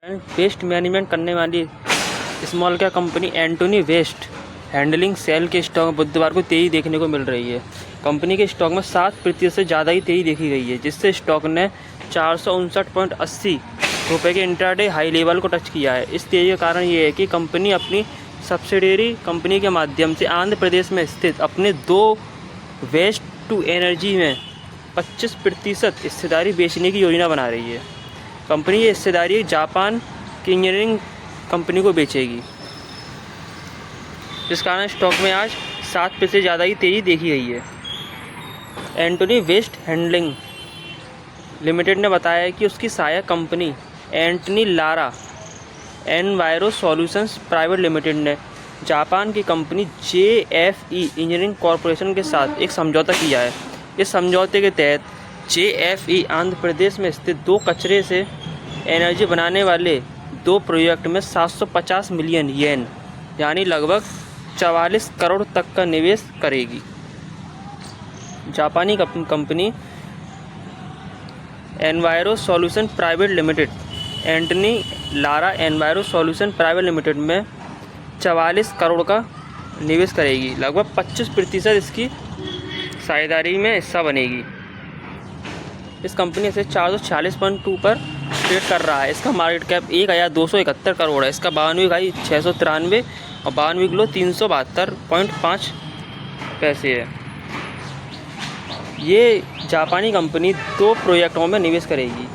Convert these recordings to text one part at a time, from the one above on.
Waste management करने वाली small cap company Antony waste handling cell के स्टॉक में बुधवार को तेजी देखने को मिल रही है। कंपनी के स्टॉक में 7% से ज़्यादा ही तेजी देखी गई है, जिससे स्टॉक ने 459.80 रुपये के इंट्राडे हाई लेवल को टच किया है। इस तेजी का कारण ये है कि कंपनी अपनी सब्सिडियरी कंपनी के माध्यम से आंध्र प्रदेश में स्थित अपने 2 वेस्ट टू एनर्जी में 25% हिस्सेदारी बेचने की योजना बना रही है। कंपनी ये हिस्सेदारी जापान की इंजीनियरिंग कंपनी को बेचेगी, जिस कारण स्टॉक में आज 7% से ज़्यादा ही तेज़ी देखी गई है। एंटोनी वेस्ट हैंडलिंग लिमिटेड ने बताया कि उसकी सहायक company Antony Lara enviro solutions private limited ने जापान की कंपनी JFE इंजीनियरिंग कॉरपोरेशन के साथ एक समझौता किया है। इस समझौते के तहत JFE आंध्र प्रदेश में स्थित 2 कचरे से एनर्जी बनाने वाले 2 प्रोजेक्ट में 750 मिलियन येन यानी लगभग 44 करोड़ तक का निवेश करेगी। जापानी company enviro solution private limited Antony Lara enviro solution private limited में 44 करोड़ का निवेश करेगी। लगभग 25% इसकी साझेदारी में हिस्सा बनेगी। इस कंपनी से 446.2 पर ट्रेड कर रहा है। इसका मार्केट कैप 1271 करोड़ है। इसका 92 हाई 693 और 92 किलो 372.5 पैसे है। ये जापानी कंपनी 2 प्रोजेक्टों में निवेश करेगी।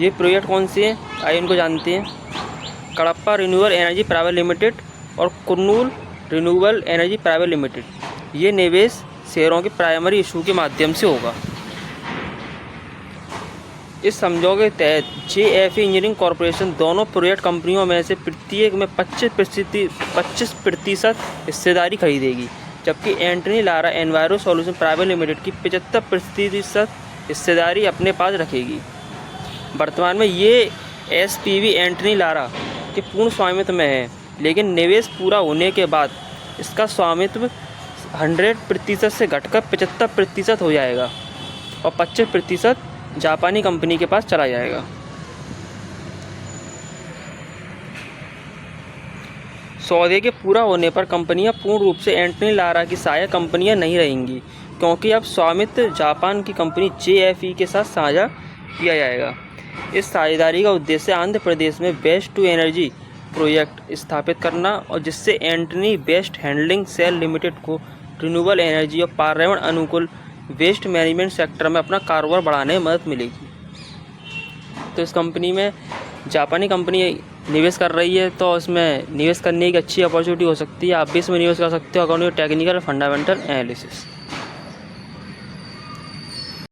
ये प्रोजेक्ट कौन से हैं आइए इनको जानते हैं। Kadapa renewable energy private limited और Kurnool renewable energy private limited. ये निवेश शेयरों के प्राइमरी इशू के माध्यम से होगा। इस समझौते के तहत JFE इंजीनियरिंग कॉरपोरेशन दोनों प्रोजेक्ट कंपनियों में से प्रत्येक में 25% हिस्सेदारी खरीदेगी, जबकि Antony Lara enviro solution private limited की 75% हिस्सेदारी अपने पास रखेगी। वर्तमान में ये SPV एंटनी लारा के पूर्ण स्वामित्व में है, लेकिन निवेश पूरा होने के बाद इसका स्वामित्व 100% से घटकर 75% हो जाएगा और 25% जापानी कंपनी के पास चला जाएगा। सौदे के पूरा होने पर कंपनियां पूर्ण रूप से एंटनी लारा की सहायक कंपनियां नहीं रहेंगी, क्योंकि अब स्वामित्व जापान की कंपनी JFE के साथ साझा किया जाएगा। इस साझेदारी का उद्देश्य आंध्र प्रदेश में वेस्ट टू एनर्जी प्रोजेक्ट स्थापित करना और जिससे Antony waste handling cell limited को रिन्यूएबल एनर्जी और पर्यावरण अनुकूल वेस्ट मैनेजमेंट सेक्टर में अपना कारोबार बढ़ाने में मदद मिलेगी। तो इस कंपनी में जापानी कंपनी निवेश कर रही है, तो इसमें निवेश करने की अच्छी अपॉर्चुनिटी हो सकती है। आप भी इसमें निवेश कर सकते हो according to technical fundamental analysis.